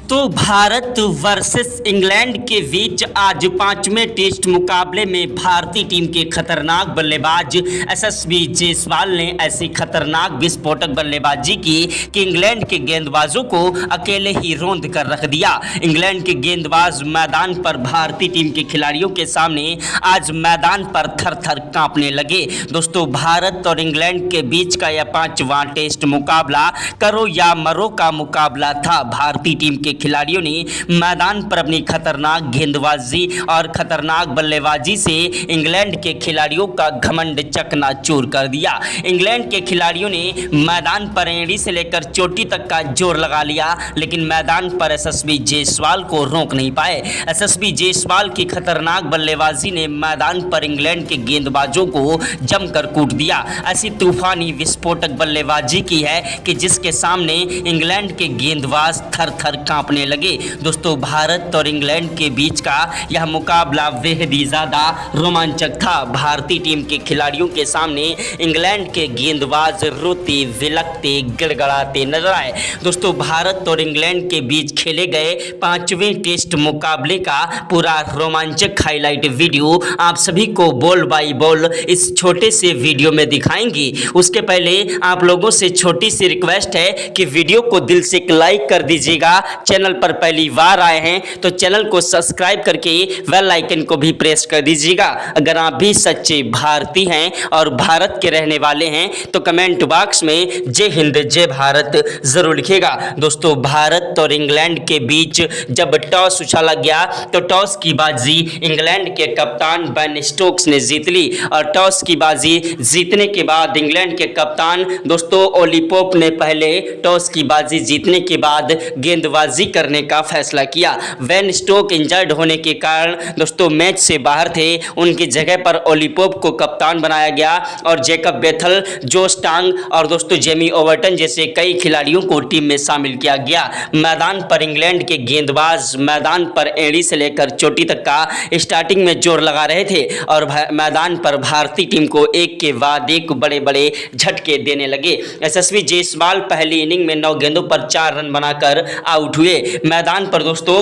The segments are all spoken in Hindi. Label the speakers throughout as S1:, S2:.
S1: दोस्तों भारत वर्सेस इंग्लैंड के बीच आज पांचवें टेस्ट मुकाबले में भारतीय टीम के खतरनाक बल्लेबाज यशस्वी जायसवाल ने ऐसी खतरनाक विस्फोटक बल्लेबाजी की कि इंग्लैंड के गेंदबाजों को अकेले ही रौंद कर रख दिया। इंग्लैंड के गेंदबाज मैदान पर भारतीय टीम के खिलाड़ियों के सामने आज मैदान पर थर थर कांपने लगे। दोस्तों भारत और इंग्लैंड के बीच का यह पांचवां टेस्ट मुकाबला करो या मरो का मुकाबला था। भारतीय टीम के खिलाड़ियों ने मैदान पर अपनी खतरनाक गेंदबाजी और खतरनाक बल्लेबाजी से इंग्लैंड के खिलाड़ियों का घमंड चकनाचूर कर दिया। इंग्लैंड के खिलाड़ियों ने मैदान पर एड़ी से लेकर चोटी तक का जोर लगा लिया, लेकिन मैदान पर यशस्वी जायसवाल को रोक नहीं पाए। यशस्वी जायसवाल की खतरनाक बल्लेबाजी ने मैदान पर इंग्लैंड के गेंदबाजों को जमकर कूट दिया। ऐसी तूफानी विस्फोटक बल्लेबाजी की है कि जिसके सामने इंग्लैंड के गेंदबाज थर थर कांपने लगे। दोस्तों भारत और इंग्लैंड के बीच का यह मुकाबला बेहद ही ज़्यादा रोमांचक था। भारतीय टीम के खिलाड़ियों के सामने इंग्लैंड के गेंदबाज रोते विलकते गिड़गड़ाते नजर आए। दोस्तों भारत और इंग्लैंड के बीच खेले गए पांचवें टेस्ट मुकाबले का पूरा रोमांचक हाईलाइट वीडियो आप सभी को बॉल बाई बॉल इस छोटे से वीडियो में दिखाएंगे। उसके पहले आप लोगों से छोटी सी रिक्वेस्ट है कि वीडियो को दिल से लाइक कर दीजिएगा। चैनल पर पहली बार आए हैं तो चैनल को सब्सक्राइब करके बेल आइकन को भी प्रेस कर दीजिएगा। अगर आप भी सच्चे भारतीय हैं और भारत के रहने वाले हैं तो कमेंट बॉक्स में जय हिंद जय भारत जरूर लिखिएगा। दोस्तों भारत और इंग्लैंड के बीच जब टॉस उछाला गया तो टॉस की बाजी इंग्लैंड के कप्तान बेन स्टोक्स ने जीत ली और टॉस की बाजी जीतने के बाद इंग्लैंड के कप्तान दोस्तों ओली पोप ने पहले टॉस की बाजी जीतने के बाद गेंदबाजी करने का फैसला किया। बेन स्टोक इंजर्ड होने के कारण दोस्तों मैच से बाहर थे, उनकी जगह पर ओली पोप को कप्तान बनाया गया और जैकब बेथल, जोश टांग और दोस्तों जेमी ओवर्टन जैसे कई खिलाड़ियों को टीम में शामिल किया गया। मैदान पर इंग्लैंड के गेंदबाज मैदान पर एड़ी से लेकर चोटी तक का स्टार्टिंग में जोर लगा रहे थे और मैदान पर भारतीय टीम को एक के बाद एक बड़े बड़े झटके देने लगे। यशस्वी जायसवाल पहली इनिंग में 9 गेंदों पर 4 रन बनाकर आउट हुए। मैदान पर दोस्तों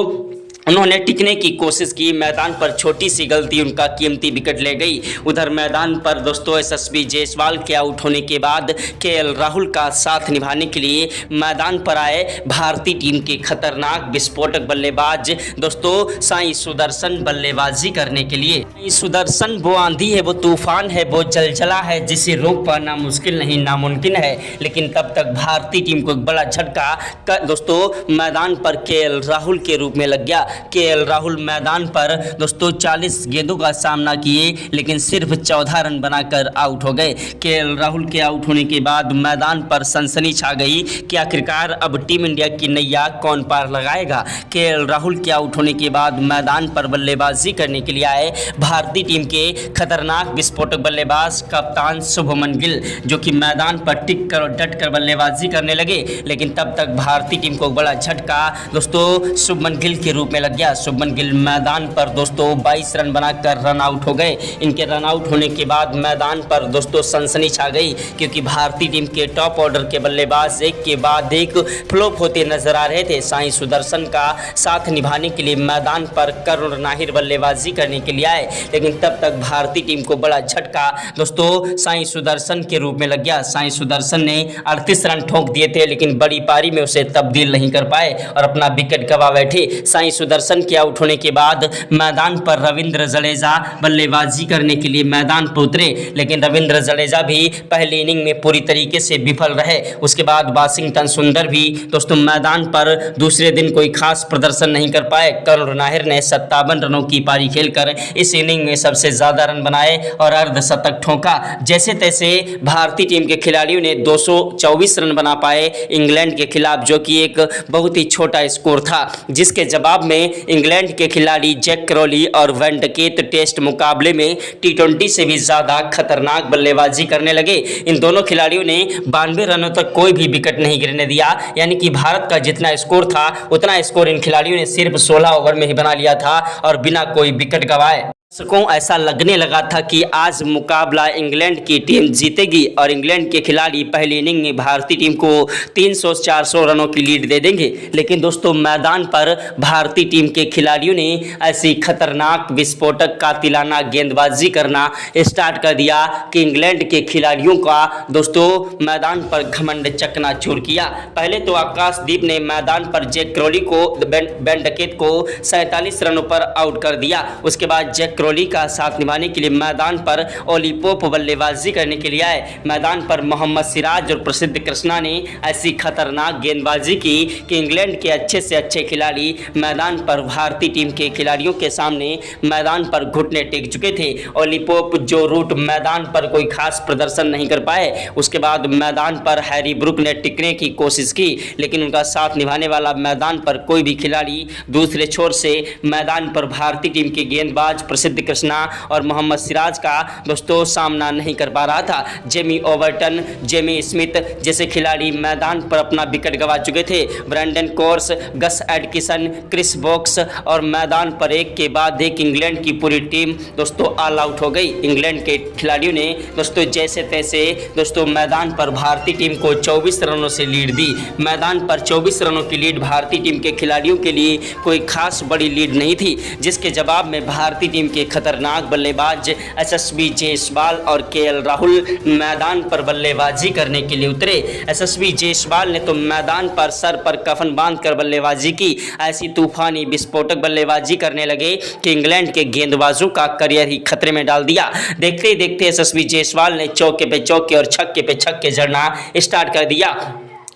S1: उन्होंने टिकने की कोशिश की, मैदान पर छोटी सी गलती उनका कीमती विकेट ले गई। उधर मैदान पर दोस्तों यशस्वी जायसवाल के आउट होने के बाद केएल राहुल का साथ निभाने के लिए मैदान पर आए भारतीय टीम के खतरनाक विस्फोटक बल्लेबाज दोस्तों साई सुदर्शन बल्लेबाजी करने के लिए। साई सुदर्शन वो आंधी है, वो तूफान है, वो जलजला है जिसे रोक पाना मुश्किल नहीं नामुमकिन है। लेकिन तब तक भारतीय टीम को एक बड़ा झटका दोस्तों मैदान पर केएल राहुल के रूप में लग गया। केएल राहुल मैदान पर दोस्तों 40 गेंदों का सामना किए लेकिन सिर्फ 14 रन बनाकर आउट हो गए। केएल राहुल के आउट होने के बाद मैदान पर सनसनी छा गई कि आखिरकार अब टीम इंडिया की नैया कौन पार लगाएगा। केएल राहुल के आउट होने के बाद मैदान पर बल्लेबाजी करने के लिए आए भारतीय टीम के खतरनाक विस्फोटक बल्लेबाज कप्तान शुभमन गिल, जो कि मैदान पर टिक कर और डट कर बल्लेबाजी करने लगे। लेकिन तब तक भारतीय टीम को बड़ा झटका दोस्तों शुभमन गिल के रूप में लग गया। शुभमन गिल मैदान पर दोस्तों 22 रन बनाकर रन आउट हो गए। इनके रन आउट होने के बाद मैदान पर दोस्तों सनसनी छा गई क्योंकि भारतीय टीम के टॉप ऑर्डर के बल्लेबाज एक के बाद एक फ्लॉप होते नजर आ रहे थे। साई सुदर्शन का साथ निभाने के लिए मैदान पर करुण नाहिर बल्लेबाजी करने के लिए आए, लेकिन तब तक भारतीय टीम को बड़ा झटका दोस्तों साई सुदर्शन के रूप में लग गया। साई सुदर्शन ने 38 रन ठोक दिए थे लेकिन बड़ी पारी में उसे तब्दील नहीं कर पाए और अपना विकेट गंवा बैठे। साई सुदर्शन के आउट होने के बाद मैदान पर रविंद्र जडेजा बल्लेबाजी करने के लिए मैदान पर उतरे, लेकिन रविंद्र जडेजा भी पहली इनिंग में पूरी तरीके से विफल रहे। उसके बाद वाशिंगटन सुंदर भी दोस्तों मैदान पर दूसरे दिन कोई खास प्रदर्शन नहीं कर पाए। करुण नाहिर ने 57 रनों की पारी खेलकर इस इनिंग में सबसे ज्यादा रन बनाए और अर्धशतक ठोका। जैसे तैसे भारतीय टीम के खिलाड़ियों ने 224 रन बना पाए इंग्लैंड के खिलाफ, जो कि एक बहुत ही छोटा स्कोर था, जिसके जवाब में इंग्लैंड के खिलाड़ी जैक क्रॉली और वैन डकेट टेस्ट मुकाबले में T20 से भी ज्यादा खतरनाक बल्लेबाजी करने लगे। इन दोनों खिलाड़ियों ने 92 रनों तक कोई भी विकेट नहीं गिरने दिया, यानी कि भारत का जितना स्कोर था उतना स्कोर इन खिलाड़ियों ने सिर्फ 16 ओवर में ही बना लिया था और बिना कोई विकेट गंवाए। दर्शकों ऐसा लगने लगा था कि आज मुकाबला इंग्लैंड की टीम जीतेगी और इंग्लैंड के खिलाड़ी पहली इनिंग में भारतीय टीम को 300-400 रनों की लीड दे देंगे। लेकिन दोस्तों मैदान पर भारतीय टीम के खिलाड़ियों ने ऐसी खतरनाक विस्फोटक कातिलाना गेंदबाजी करना स्टार्ट कर दिया कि इंग्लैंड के खिलाड़ियों का दोस्तों मैदान पर घमंड चकनाचूर किया। पहले तो आकाशदीप ने मैदान पर जैक क्रॉली को बेन डकेट को 47 रनों पर आउट कर दिया। उसके बाद जैक क्रॉली का साथ निभाने के लिए मैदान पर ओली पोप बल्लेबाजी करने के लिए आए। मैदान पर मोहम्मद सिराज और प्रसिद्ध कृष्णा ने ऐसी खतरनाक गेंदबाजी की कि इंग्लैंड के अच्छे से अच्छे खिलाड़ी मैदान पर भारतीय टीम के खिलाड़ियों के सामने मैदान पर घुटने टेक चुके थे। ओली पोप जो रूट मैदान पर कोई खास प्रदर्शन नहीं कर पाए। उसके बाद मैदान पर हैरी ब्रुक ने टिकने की कोशिश की, लेकिन उनका साथ निभाने वाला मैदान पर कोई भी खिलाड़ी दूसरे छोर से मैदान पर भारतीय टीम के गेंदबाज प्रसिद्ध कृष्णा और मोहम्मद सिराज का दोस्तों सामना नहीं कर पा रहा था। जेमी ओवर्टन, जेमी स्मिथ जैसे खिलाड़ी मैदान पर अपना विकेट गंवा चुके थे। ब्रैंडन कोर्स, गस एडकिसन, क्रिस वोक्स और मैदान पर एक के बाद एक इंग्लैंड की पूरी टीम दोस्तों ऑल आउट हो गई। इंग्लैंड के खिलाड़ियों ने दोस्तों जैसे तैसे दोस्तों मैदान पर भारतीय टीम को 24 रनों से लीड दी। मैदान पर 24 रनों की लीड भारतीय टीम के खिलाड़ियों के लिए कोई खास बड़ी लीड नहीं थी, जिसके जवाब में भारतीय टीम के खतरनाक बल्लेबाज यशस्वी जायसवाल और केएल राहुल मैदान पर बल्लेबाजी करने के लिए उतरे। यशस्वी जायसवाल ने तो मैदान पर सर पर कफन बांधकर बल्लेबाजी की। ऐसी तूफानी विस्फोटक बल्लेबाजी करने लगे कि इंग्लैंड के गेंदबाजों का करियर ही खतरे में डाल दिया। देखते ही देखते यशस्वी जायसवाल ने चौके पे चौके और छक्के पे छक्के जड़ना स्टार्ट कर दिया।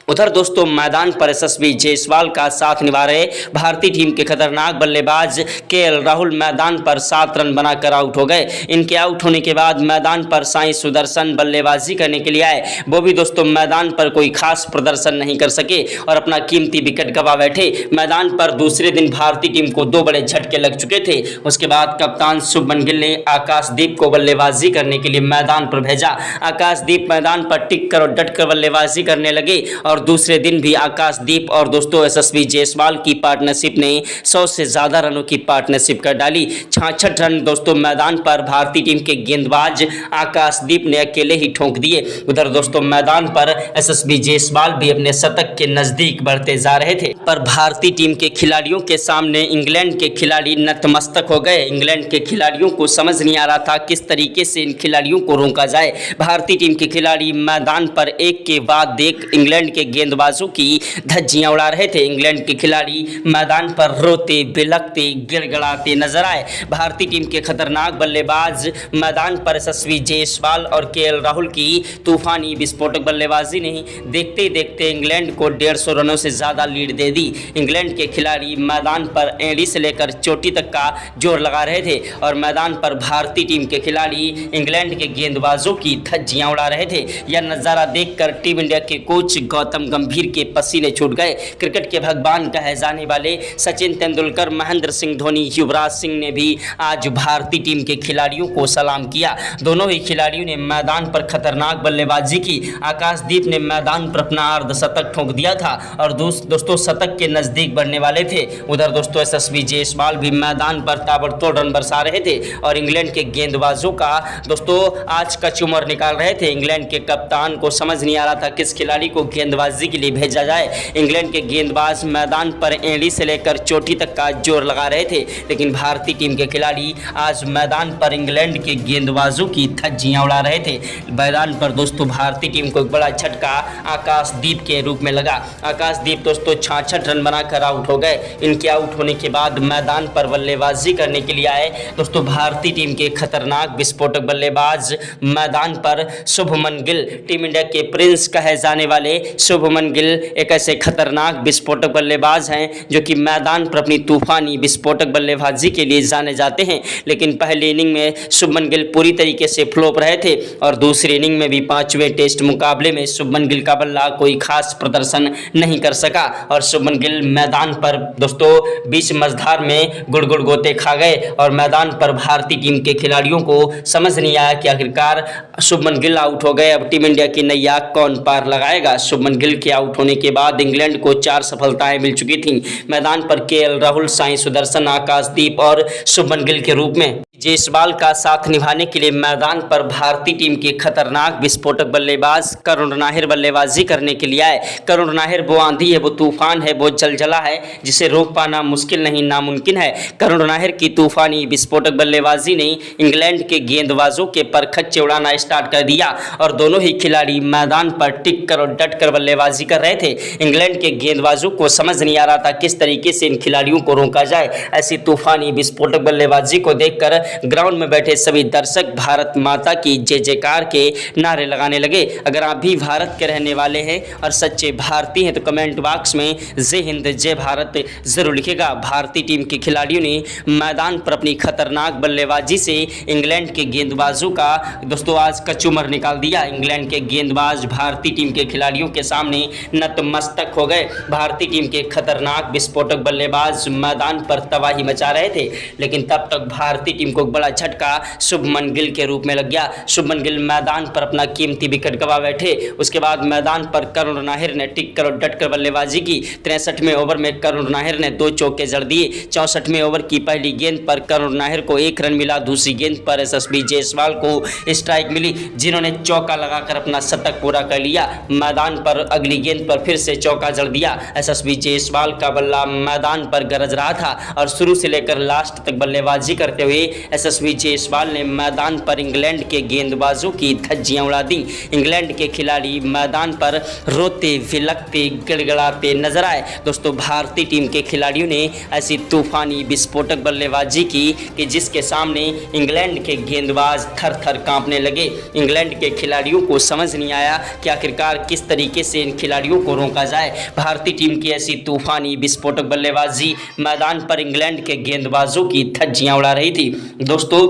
S1: उधर दोस्तों मैदान पर यशस्वी जायसवाल का साथ निभा रहे भारतीय टीम के खतरनाक बल्लेबाज केएल राहुल मैदान पर 7 रन बनाकर आउट हो गए। इनके आउट होने के बाद मैदान पर साई सुदर्शन बल्लेबाजी करने के लिए आए। वो भी दोस्तों मैदान पर कोई खास प्रदर्शन नहीं कर सके और अपना कीमती विकेट गंवा बैठे। मैदान पर दूसरे दिन भारतीय टीम को 2 बड़े झटके लग चुके थे। उसके बाद कप्तान शुभमन गिल ने आकाशदीप को बल्लेबाजी करने के लिए मैदान पर भेजा। आकाशदीप मैदान पर टिक कर और डट कर बल्लेबाजी करने लगे और दूसरे दिन भी आकाशदीप और दोस्तों यशस्वी जायसवाल की पार्टनरशिप ने 100 से ज़्यादा रनों की पार्टनरशिप कर डाली। 66 रन दोस्तों मैदान पर भारतीय टीम के गेंदबाज आकाशदीप ने अकेले ही ठोंक दिए। उधर दोस्तों मैदान पर यशस्वी जायसवाल भी अपने शतक के नज़दीक बढ़ते जा रहे थे, पर भारतीय टीम के खिलाड़ियों के सामने इंग्लैंड के खिलाड़ी नतमस्तक हो गए। इंग्लैंड के खिलाड़ियों को समझ नहीं आ रहा था किस तरीके से इन खिलाड़ियों को रोका जाए। भारतीय टीम के खिलाड़ी मैदान पर एक के बाद एक इंग्लैंड के गेंदबाजों की धज्जियां उड़ा रहे थे। इंग्लैंड के खिलाड़ी मैदान पर रोते बिलखते गिड़गिड़ाते नजर आए। भारतीय टीम के खतरनाक बल्लेबाज मैदान पर यशस्वी जायसवाल और केएल राहुल की तूफानी विस्फोटक बल्लेबाजी ने देखते देखते इंग्लैंड को 150 रनों से ज़्यादा लीड दे दी। इंग्लैंड के खिलाड़ी मैदान पर एड़ी से लेकर चोटी तक का जोर लगा रहे थे और मैदान पर भारतीय टीम के खिलाड़ी इंग्लैंड के गेंदबाजों की धज्जियां उड़ा रहे थे। यह नज़ारा देखकर टीम इंडिया के कोच गौतम गंभीर के पसीने छूट गए। क्रिकेट के भगवान कहे जाने वाले सचिन तेंदुलकर, महेंद्र सिंह धोनी, युवराज सिंह ने भी आज भारतीय टीम के खिलाड़ियों को सलाम किया। दोनों ही खिलाड़ियों ने मैदान पर खतरनाक बल्लेबाजी की। आकाशदीप ने मैदान पर अपना अर्धशतक ठोक दिया था और दोस्तों शतक के नजदीक बढ़ने वाले थे। उधर दोस्तों यशस्वी जायसवाल भी मैदान पर ताबड़तोड़ रन बरसा रहे थे और इंग्लैंड के गेंदबाजों का दोस्तों आज कचूमर निकाल रहे थे। इंग्लैंड के कप्तान को समझ नहीं आ रहा था किस खिलाड़ी को गेंदबाजी के लिए भेजा जाए। इंग्लैंड के गेंदबाज मैदान पर एड़ी से लेकर चोटी तक का जोर लगा रहे थे, लेकिन भारतीय टीम के खिलाड़ी आज मैदान पर इंग्लैंड के गेंदबाजों की धज्जियां उड़ा रहे थे। मैदान पर दोस्तों भारतीय टीम को एक बड़ा झटका आकाशदीप के रूप में लगा। आकाशदीप दोस्तों 66 रन बनाकर आउट हो गए। इनके आउट होने के बाद मैदान पर बल्लेबाजी करने के लिए आए दोस्तों भारतीय टीम के खतरनाक विस्फोटक बल्लेबाज मैदान पर शुभमन गिल। टीम इंडिया के प्रिंस कहे जाने वाले शुभमन गिल एक ऐसे खतरनाक विस्फोटक बल्लेबाज हैं जो कि मैदान पर अपनी तूफानी विस्फोटक बल्लेबाजी के लिए जाने जाते हैं। लेकिन पहली इनिंग में शुभमन गिल पूरी तरीके से फ्लॉप रहे थे और दूसरी इनिंग में भी 5वें टेस्ट मुकाबले में शुभमन गिल का बल्ला कोई खास प्रदर्शन नहीं कर सका और शुभमन गिल मैदान पर दोस्तों बीच मझधार में गुड़ गोते खा गए और मैदान पर भारतीय टीम के खिलाड़ियों को समझ नहीं आया कि आखिरकार शुभमन गिल आउट हो गए। अब टीम इंडिया की नैया कौन पार लगाएगा। शुभमन गिल के आउट होने के बाद इंग्लैंड को 4 सफलताएं मिल चुकी थीं। मैदान पर केएल राहुल, साई सुदर्शन, आकाशदीप और शुभमन गिल के रूप में जायसवाल का साथ निभाने के लिए मैदान पर भारतीय टीम के खतरनाक विस्फोटक बल्लेबाज करुण नाहिर बल्लेबाजी करने के लिए आए। करुण नाहिर वो आंधी है, वो तूफान है, वो जलजला है जिसे रोक पाना मुश्किल नहीं नामुमकिन है। करुण नाहिर की तूफानी विस्फोटक बल्लेबाजी ने इंग्लैंड के गेंदबाजों के परखच्चे उड़ाना स्टार्ट कर दिया और दोनों ही खिलाड़ी मैदान पर टिक कर और डट कर बल्लेबाजी कर रहे थे। इंग्लैंड के गेंदबाजों को समझ नहीं आ रहा था किस तरीके से इन खिलाड़ियों को रोका जाए। ऐसी तूफानी विस्फोटक बल्लेबाजी को देखकर ग्राउंड में बैठे सभी दर्शक भारत माता की जय जयकार के नारे लगाने लगे। अगर आप भी भारत के रहने वाले हैं और सच्चे भारतीय हैं तो कमेंट बॉक्स में जय हिंद जय भारत जरूर लिखेगा। भारतीय टीम के खिलाड़ियों ने मैदान पर अपनी खतरनाक बल्लेबाजी से इंग्लैंड के गेंदबाजों का दोस्तों आज कचूमर निकाल दिया। इंग्लैंड के गेंदबाज भारतीय टीम के खिलाड़ियों के सामने नतमस्तक हो गए। भारतीय टीम के खतरनाक विस्फोटक बल्लेबाज मैदान पर तबाही मचा रहे थे, लेकिन तब तक भारतीय टीम को बड़ा झटका शुभमन गिल के रूप में लग गया। शुभमन गिल मैदान पर अपना कीमती विकेट गंवा बैठे। उसके बाद मैदान पर करुण नाहिर ने टिक कर और डट कर बल्लेबाजी की। 63वें ओवर में करुण नाहिर ने 2 चौके जड़ दिए। 64वें ओवर की पहली गेंद पर करुण नाहिर को 1 रन मिला। दूसरी गेंद पर एसएसबी जायसवाल को स्ट्राइक मिली, जिन्होंने चौका लगाकर अपना शतक पूरा कर लिया। मैदान पर अगली गेंद पर फिर से चौका जड़ दिया। एसएसबी जायसवाल का बल्ला मैदान पर गरज रहा था और शुरू से लेकर लास्ट तक बल्लेबाजी करते हुए एसएसबी जायसवाल ने मैदान पर इंग्लैंड के गेंदबाजों की धज्जियां उड़ा दी। इंग्लैंड के खिलाड़ी मैदान पर रोते विलकते गिड़गिड़ाते नजर आए। दोस्तों भारतीय टीम के खिलाड़ियों ने ऐसी तूफानी विस्फोटक बल्लेबाजी की कि जिसके सामने इंग्लैंड के गेंदबाज थर थर कांपने लगे। इंग्लैंड के खिलाड़ियों को समझ नहीं आया कि आखिरकार किस तरीके से इन खिलाड़ियों को रोका जाए। भारतीय टीम की ऐसी तूफानी विस्फोटक बल्लेबाजी मैदान पर इंग्लैंड के गेंदबाजों की धज्जियां उड़ा रही थी। दोस्तों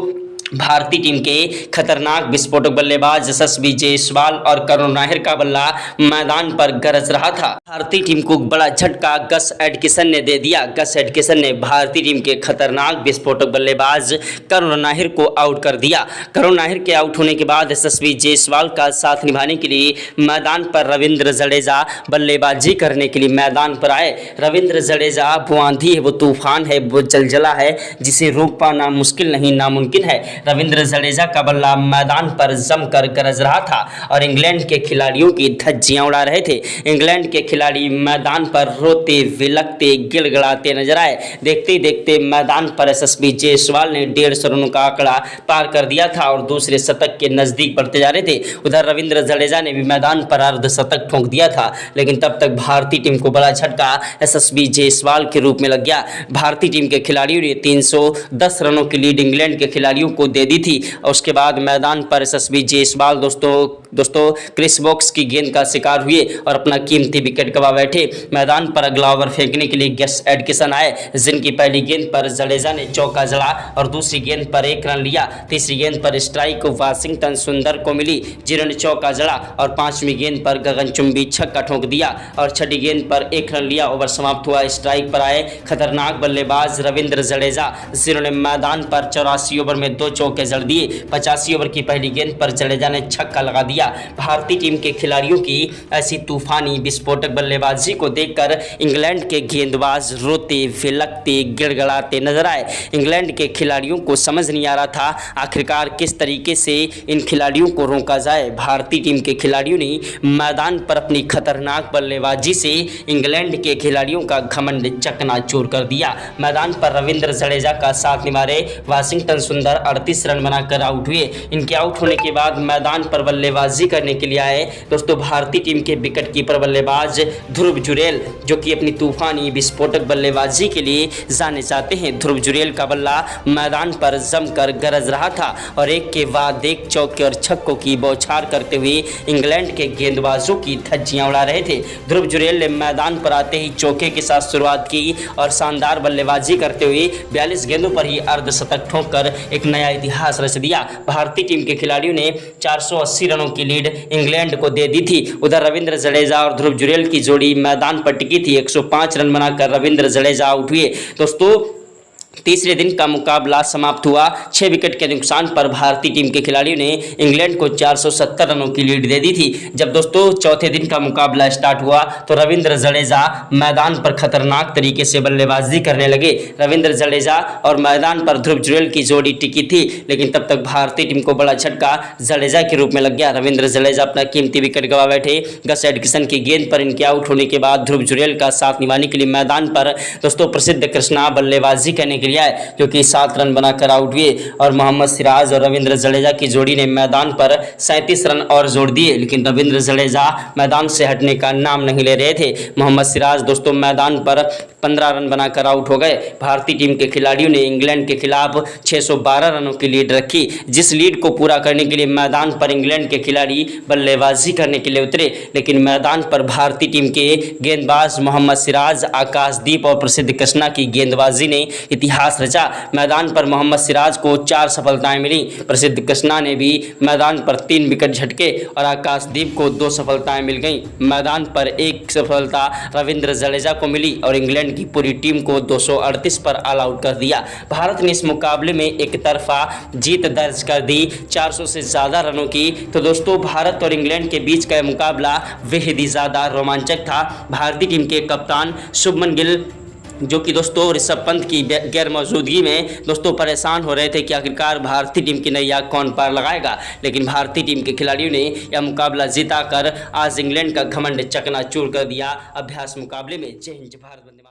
S1: भारतीय टीम के खतरनाक विस्फोटक बल्लेबाज एसएसबी जायसवाल और करुण नाहिर का बल्ला मैदान पर गरज रहा था। भारतीय टीम को बड़ा झटका गस एडकिसन ने दे दिया। गस एडकिसन ने भारतीय टीम के खतरनाक विस्फोटक बल्लेबाज करुण नाहिर को आउट कर दिया। करुण नाहिर के आउट होने के बाद एसएसबी जायसवाल का साथ निभाने के लिए मैदान पर रविंद्र जडेजा बल्लेबाजी करने के लिए मैदान पर आए। रविंद्र जडेजा वो आंधी है, वो तूफान है, वो जलजला है जिसे रोक पाना मुश्किल नहीं नामुमकिन है। रविंद्र जडेजा का बल्ला मैदान पर जमकर गरज रहा था और इंग्लैंड के खिलाड़ियों की धज्जियां उड़ा रहे थे। इंग्लैंड के खिलाड़ी मैदान पर रोते विलकते गिड़गिड़ाते नजर आए। देखते ही देखते मैदान पर एसएसबी जायसवाल ने 150 रनों का आंकड़ा पार कर दिया था और दूसरे शतक के नजदीक बढ़ते जा रहे थे। उधर रविंद्र जडेजा ने भी मैदान पर अर्धशतक ठोक दिया था, लेकिन तब तक भारतीय टीम को बड़ा झटका एसएसबी जायसवाल के रूप में लग गया। भारतीय टीम के खिलाड़ियों ने 310 रनों की लीड इंग्लैंड के खिलाड़ियों को दे दी थी और उसके बाद मैदान पर एसएसबी जायसवाल दोस्तों क्रिस वोक्स की गेंद का शिकार हुए और अपना कीमती विकेट गंवा बैठे। मैदान पर अगला ओवर फेंकने के लिए गस एडकिसन आए, जिनकी पहली गेंद पर जडेजा ने चौका जड़ा और दूसरी गेंद पर 1 रन लिया। तीसरी गेंद पर स्ट्राइक वाशिंगटन सुंदर को मिली, जिन्होंने चौका जड़ा और 5वीं गेंद पर गगनचुंबी छक्का ठोक दिया और 6ठी गेंद पर 1 रन लिया। ओवर समाप्त हुआ। स्ट्राइक पर आए खतरनाक बल्लेबाज रविंद्र जडेजा, जिन्होंने मैदान पर 84 ओवर में 2 चौके जड़ दिए। 85 ओवर की पहली गेंद पर जडेजा ने छक्का लगा दिया। भारतीय टीम के खिलाड़ियों की ऐसी तूफानी विस्फोटक बल्लेबाजी को देखकर इंग्लैंड के गेंदबाज रोते विलकते गिड़गिड़ाते नजर आए। इंग्लैंड के खिलाड़ियों को समझ नहीं आ रहा था आखिरकार किस तरीके से इन खिलाड़ियों को रोका जाए। भारतीय टीम के खिलाड़ियों ने मैदान पर अपनी खतरनाक बल्लेबाजी से इंग्लैंड के खिलाड़ियों का घमंड चकनाचूर कर दिया। मैदान पर रविंद्र जडेजा का साथ निभा रहे वाशिंगटन सुंदर 38 रन बनाकर आउट हुए। इनके आउट होने के बाद मैदान पर बल्लेबाजी करने के लिए आए दोस्तों भारतीय टीम के विकेट कीपर बल्लेबाज ध्रुव जुरेल, जो कि अपनी तूफानी विस्फोटक बल्लेबाजी के लिए जाने जाते हैं। ध्रुव जुरेल का बल्ला मैदान पर जमकर गरज रहा था और एक के बाद एक चौके और छक्कों की बौछार करते हुए इंग्लैंड के गेंदबाजों की धज्जियां उड़ा रहे थे। ध्रुव जुरेल ने मैदान पर आते ही चौके के साथ शुरुआत की और शानदार बल्लेबाजी करते हुए 42 गेंदों पर ही अर्धशतक ठोककर एक नया इतिहास रच दिया। भारतीय टीम के खिलाड़ियों ने 480 रनों की लीड इंग्लैंड को दे दी थी। उधर रविंद्र जडेजा और ध्रुव जुरेल की जोड़ी मैदान पर टिकी थी। 105 रन बनाकर रविंद्र जडेजा आउट हुए। दोस्तों तीसरे दिन का मुकाबला समाप्त हुआ 6 विकेट के नुकसान पर भारतीय टीम के खिलाड़ियों ने इंग्लैंड को 470 रनों की लीड दे दी थी। जब दोस्तों चौथे दिन का मुकाबला स्टार्ट हुआ तो रविंद्र जडेजा मैदान पर खतरनाक तरीके से बल्लेबाजी करने लगे। रविंद्र जडेजा और मैदान पर ध्रुव जुरैल की जोड़ी टिकी थी, लेकिन तब तक भारतीय टीम को बड़ा झटका जडेजा के रूप में लग गया। रविंद्र जडेजा अपना कीमती विकेट गंवा बैठे। गस एडकिंसन की गेंद पर इनके आउट होने के बाद ध्रुव जुरैल का साथ निभाने के लिए मैदान पर दोस्तों प्रसिद्ध कृष्णा बल्लेबाजी करने के लिए आए, जो कि 7 रन बनाकर आउट हुए और मोहम्मद सिराज और रविंद्र जडेजा की जोड़ी ने मैदान पर 37 रन और जोड़ दिए। लेकिन रविंद्र जडेजा मैदान से हटने का नाम नहीं ले रहे थे। मोहम्मद सिराज दोस्तों मैदान पर 15 रन बनाकर आउट हो गए। भारतीय टीम के खिलाड़ियों ने इंग्लैंड के खिलाफ 612 रनों की लीड रखी, जिस लीड को पूरा करने के लिए मैदान पर इंग्लैंड के खिलाड़ी बल्लेबाजी करने के लिए उतरे। लेकिन मैदान पर भारतीय टीम के गेंदबाज मोहम्मद सिराज, आकाशदीप और प्रसिद्ध कृष्णा की गेंदबाजी ने इतिहास रचा। मैदान पर मोहम्मद सिराज को 4 सफलताएं मिली, प्रसिद्ध कृष्णा ने भी मैदान पर 3 विकेट झटके और आकाशदीप को 2 सफलताएं मिल गईं। मैदान पर 1 सफलता रविंद्र जडेजा को मिली और इंग्लैंड की पूरी टीम को 238 पर ऑल आउट कर दिया। भारत ने इस मुकाबले में एक तरफा जीत दर्ज कर दी 400 से ज़्यादा रनों की। तो दोस्तों भारत और इंग्लैंड के बीच का मुकाबला बेहद ही ज़्यादा रोमांचक था। भारतीय टीम के कप्तान शुभमन गिल, जो कि दोस्तों ऋषभ पंत की गैर मौजूदगी में दोस्तों परेशान हो रहे थे कि आखिरकार भारतीय टीम की नैया कौन पार लगाएगा, लेकिन भारतीय टीम के खिलाड़ियों ने यह मुकाबला जीताकर आज इंग्लैंड का घमंड चकनाचूर कर दिया अभ्यास मुकाबले में। जय हिंद, भारत वंदे मातरम।